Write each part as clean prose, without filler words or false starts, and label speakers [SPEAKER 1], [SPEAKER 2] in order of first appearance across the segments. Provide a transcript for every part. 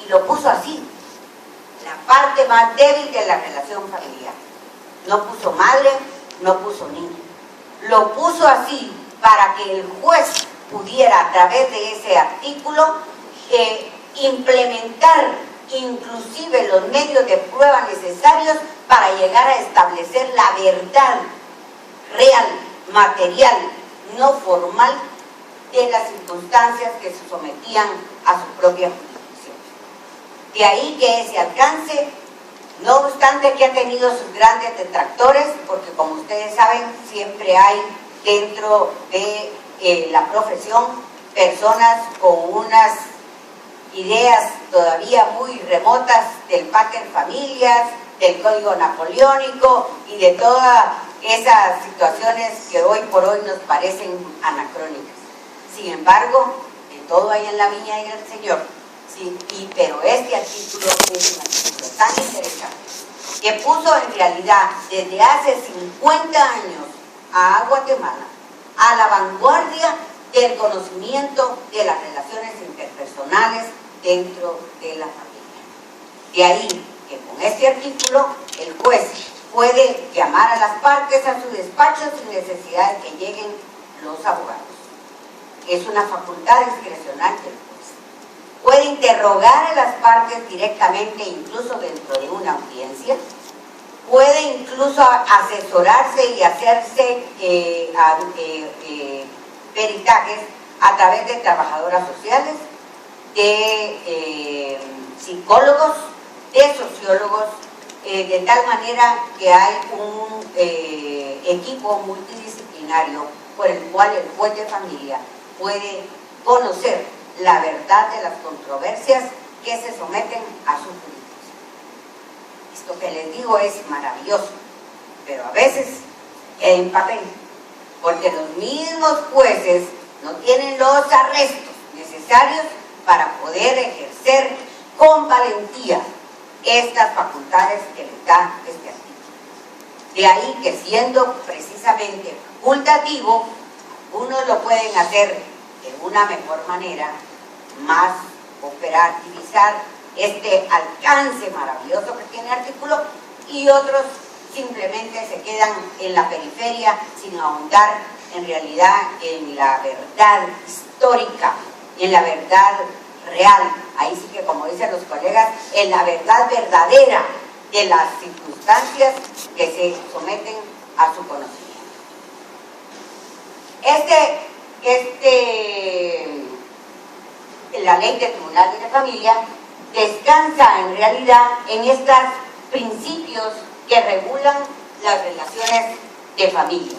[SPEAKER 1] y lo puso así, la parte más débil de la relación familiar. No puso madre, no puso niño. Lo puso así para que el juez pudiera, a través de ese artículo, implementar inclusive los medios de prueba necesarios para llegar a establecer la verdad real, material, no formal, de las circunstancias que se sometían a su propia jurisdicción. De ahí que ese alcance, no obstante que ha tenido sus grandes detractores, porque como ustedes saben, siempre hay dentro de la profesión personas con unas ideas todavía muy remotas del Pater Familias, del Código Napoleónico y de todas esas situaciones que hoy por hoy nos parecen anacrónicas. Sin embargo, de todo hay en la viña del Señor, ¿sí? Pero este artículo es un artículo tan interesante que puso en realidad desde hace 50 años a Guatemala a la vanguardia del conocimiento de las relaciones interpersonales dentro de la familia. De ahí que con este artículo el juez puede llamar a las partes a su despacho sin necesidad de que lleguen los abogados. Es una facultad discrecional del juez. Puede interrogar a las partes directamente, incluso dentro de una audiencia. Puede incluso asesorarse y hacerse peritajes a través de trabajadoras sociales, de psicólogos, de sociólogos, de tal manera que hay un equipo multidisciplinario por el cual el juez de familia puede conocer la verdad de las controversias que se someten a su jurisdicción. Esto que les digo es maravilloso, pero a veces en papel, porque los mismos jueces no tienen los arrestos necesarios para poder ejercer con valentía estas facultades que les da este artículo. De ahí que, siendo precisamente facultativo, algunos lo pueden hacer de una mejor manera, más operativizar este alcance maravilloso que tiene el artículo, y otros simplemente se quedan en la periferia sin ahondar en realidad en la verdad histórica, en la verdad real, ahí sí que, como dicen los colegas, en la verdad verdadera de las circunstancias que se someten a su conocimiento. La ley de tribunales de familia descansa en realidad en estos principios que regulan las relaciones de familia: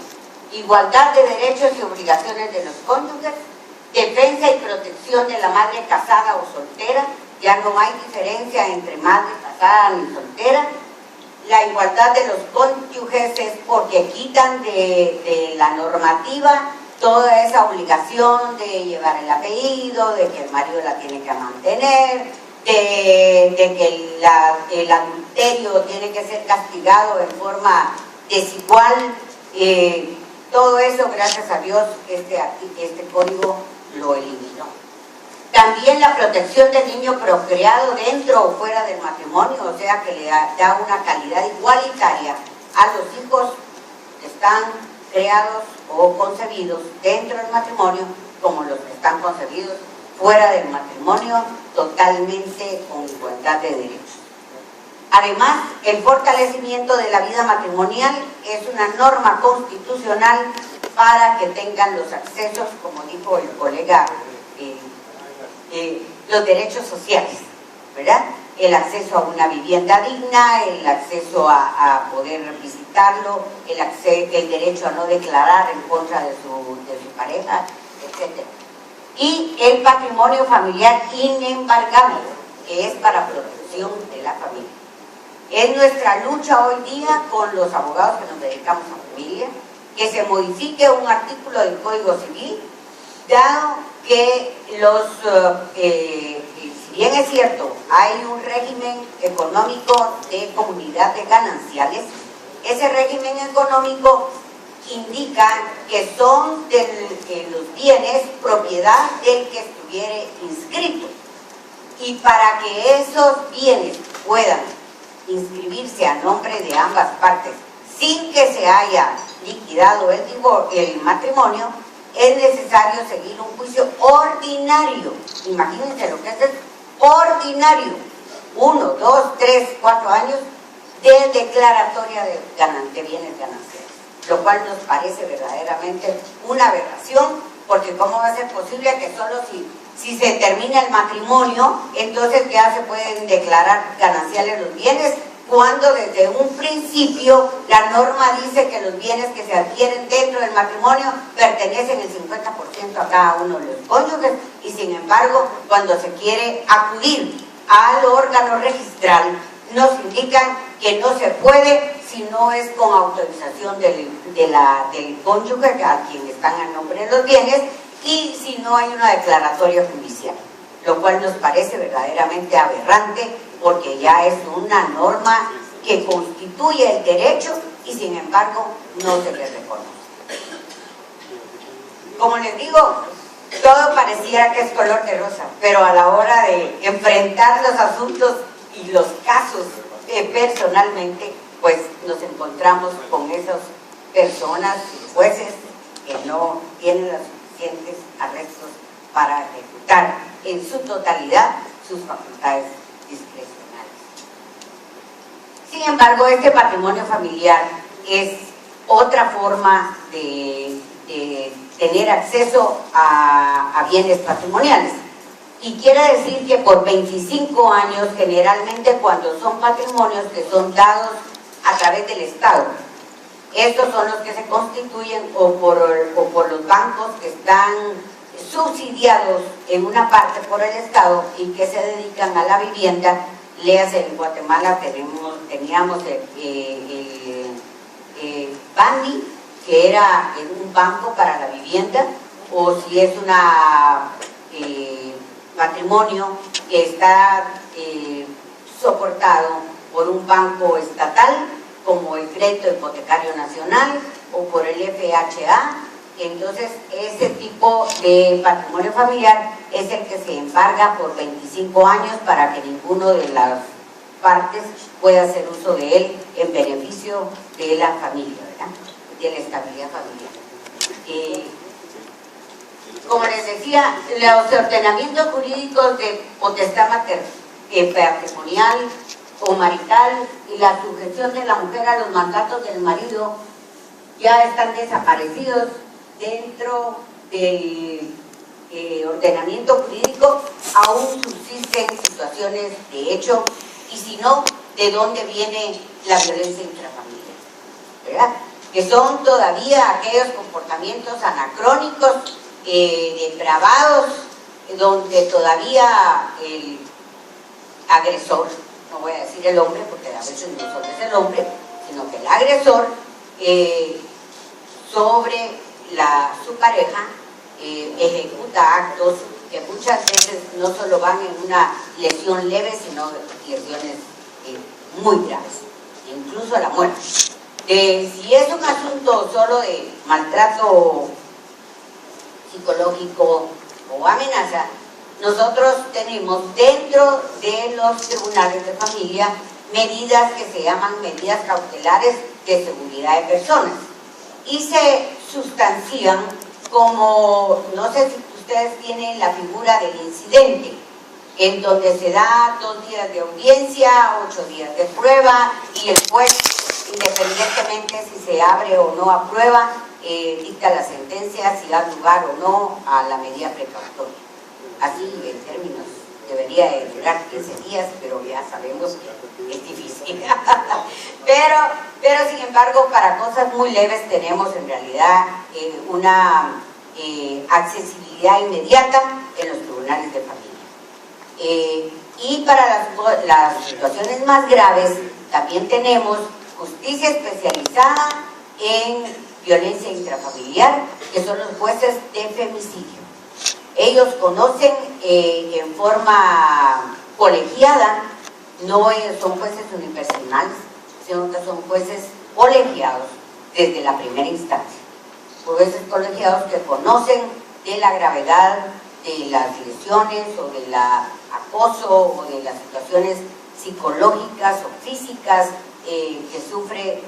[SPEAKER 1] igualdad de derechos y obligaciones de los cónyuges, defensa y protección de la madre casada o soltera, ya no hay diferencia entre madre casada ni soltera. La igualdad de los cónyuges es porque quitan de la normativa toda esa obligación de llevar el apellido, de que el marido la tiene que mantener, de que el adulterio tiene que ser castigado en forma desigual. Todo eso, gracias a Dios, este código lo eliminó. También la protección del niño procreado dentro o fuera del matrimonio, o sea que le da una calidad igualitaria a los hijos que están creados o concebidos dentro del matrimonio como los que están concebidos fuera del matrimonio, totalmente con igualdad de derechos. Además, el fortalecimiento de la vida matrimonial es una norma constitucional para que tengan los accesos, como dijo el colega, los derechos sociales, ¿verdad? El acceso a una vivienda digna, el acceso a poder visitarlo, el derecho a no declarar en contra de su pareja, etc. Y el patrimonio familiar inembargable, que es para protección de la familia. Es nuestra lucha hoy día con los abogados que nos dedicamos a familia, que se modifique un artículo del Código Civil, dado que si bien es cierto, hay un régimen económico de comunidades gananciales, ese régimen económico indica que son de los bienes propiedad del que estuviere inscrito. Y para que esos bienes puedan inscribirse a nombre de ambas partes sin que se haya liquidado el matrimonio, es necesario seguir un juicio ordinario. Imagínense lo que es ordinario. 1, 2, 3, 4 años de declaratoria de bienes ganancieros, lo cual nos parece verdaderamente una aberración, porque ¿cómo va a ser posible que solo si se termina el matrimonio, entonces ya se pueden declarar gananciales los bienes, cuando desde un principio la norma dice que los bienes que se adquieren dentro del matrimonio pertenecen el 50% a cada uno de los cónyuges, y sin embargo, cuando se quiere acudir al órgano registral, nos indican que no se puede si no es con autorización del cónyuge a quien están a nombre de los bienes, y si no hay una declaratoria judicial, lo cual nos parece verdaderamente aberrante, porque ya es una norma que constituye el derecho y sin embargo no se le reconoce. Como les digo, todo pareciera que es color de rosa, pero a la hora de enfrentar los asuntos y los casos personalmente, pues nos encontramos con esas personas y jueces que no tienen los suficientes arrestos para ejecutar en su totalidad sus facultades discrecionales. Sin embargo, este patrimonio familiar es otra forma de tener acceso a bienes patrimoniales, y quiere decir que por 25 años, generalmente cuando son patrimonios que son dados a través del Estado, estos son los que se constituyen o por los bancos que están subsidiados en una parte por el Estado y que se dedican a la vivienda. Léase, en Guatemala teníamos Bandi, que era un banco para la vivienda, o si es una patrimonio que está soportado por un banco estatal, como el Crédito Hipotecario Nacional o por el FHA. Entonces, ese tipo de patrimonio familiar es el que se embarga por 25 años para que ninguno de las partes pueda hacer uso de él en beneficio de la familia, ¿verdad? De la estabilidad familiar. Como les decía, los ordenamientos jurídicos de potestad patrimonial o marital y la sujeción de la mujer a los mandatos del marido ya están desaparecidos dentro del ordenamiento jurídico. Aún subsisten situaciones de hecho, y si no, ¿de dónde viene la violencia intrafamiliar? ¿Verdad? Que son todavía aquellos comportamientos anacrónicos, depravados, donde todavía el agresor, no voy a decir el hombre porque a veces no solo es el hombre, sino que el agresor sobre su pareja ejecuta actos que muchas veces no solo van en una lesión leve, sino lesiones muy graves, incluso la muerte. Si es un asunto solo de maltrato psicológico o amenaza, nosotros tenemos dentro de los tribunales de familia medidas que se llaman medidas cautelares de seguridad de personas, y se sustancian como, no sé si ustedes tienen la figura del incidente, en donde se da 2 días de audiencia, 8 días de prueba, y el juez, independientemente si se abre o no a prueba, dicta la sentencia si da lugar o no a la medida precautoria. Así, en términos, debería de durar 15 días, pero ya sabemos que es difícil. pero sin embargo, para cosas muy leves tenemos en realidad una accesibilidad inmediata en los tribunales de familia. Y para las situaciones más graves también tenemos justicia especializada en violencia intrafamiliar, que son los jueces de femicidio. Ellos conocen en forma colegiada, no son jueces unipersonales, sino que son jueces colegiados desde la primera instancia. Jueces colegiados que conocen de la gravedad de las lesiones o del acoso o de las situaciones psicológicas o físicas que sufre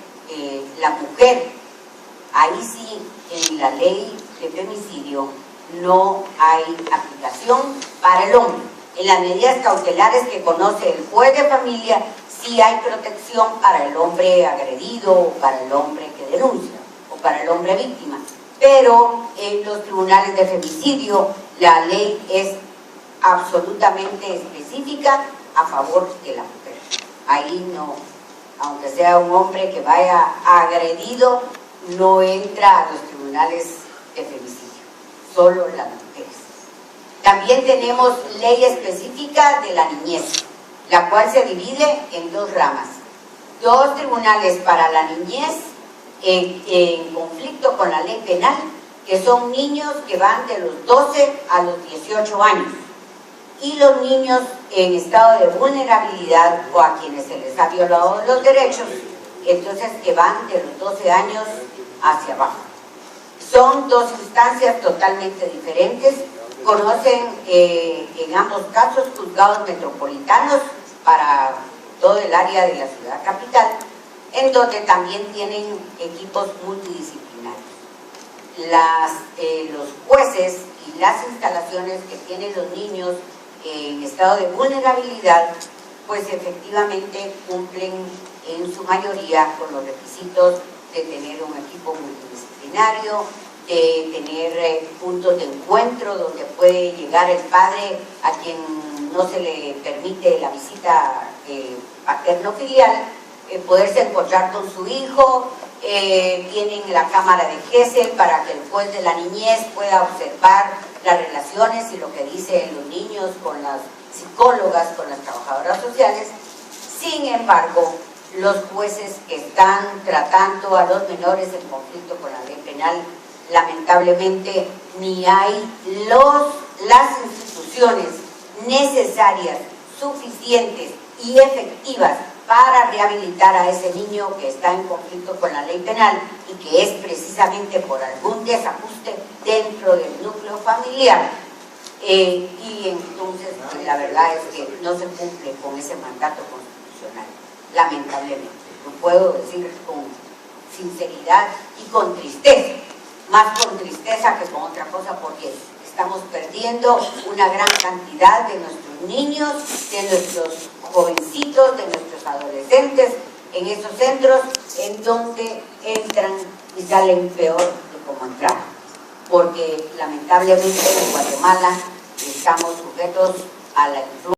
[SPEAKER 1] la mujer. Ahí sí, en la ley de femicidio no hay aplicación para el hombre. En las medidas cautelares que conoce el juez de familia sí hay protección para el hombre agredido o para el hombre que denuncia o para el hombre víctima, pero en los tribunales de femicidio la ley es absolutamente específica a favor de la mujer. Ahí no, aunque sea un hombre que vaya agredido, no entra a los tribunales de femicidio, solo las mujeres. También tenemos ley específica de la niñez, la cual se divide en dos ramas. Dos tribunales para la niñez en conflicto con la ley penal, que son niños que van de los 12 a los 18 años, y los niños en estado de vulnerabilidad o a quienes se les ha violado los derechos, entonces que van de los 12 años hacia abajo. Son dos instancias totalmente diferentes, conocen en ambos casos juzgados metropolitanos para todo el área de la ciudad capital, en donde también tienen equipos multidisciplinarios. Los jueces y las instalaciones que tienen los niños en estado de vulnerabilidad, pues efectivamente cumplen en su mayoría con los requisitos de tener un equipo multidisciplinario, de tener puntos de encuentro donde puede llegar el padre a quien no se le permite la visita paterno-filial, poderse encontrar con su hijo. Tienen la cámara de Gesell para que el juez de la niñez pueda observar las relaciones y lo que dicen los niños con las psicólogas, con las trabajadoras sociales. Sin embargo, los jueces que están tratando a los menores en conflicto con la ley penal, lamentablemente ni hay las instituciones necesarias, suficientes y efectivas para rehabilitar a ese niño que está en conflicto con la ley penal y que es precisamente por algún desajuste dentro del núcleo familiar. Y entonces pues, la verdad es que no se cumple con ese mandato constitucional, lamentablemente. Lo puedo decir con sinceridad y con tristeza, más con tristeza que con otra cosa, porque estamos perdiendo una gran cantidad de nuestros niños, de nuestros jovencitos, de nuestros adolescentes en esos centros en donde entran y salen peor de como entraron, porque lamentablemente en Guatemala estamos sujetos a la influencia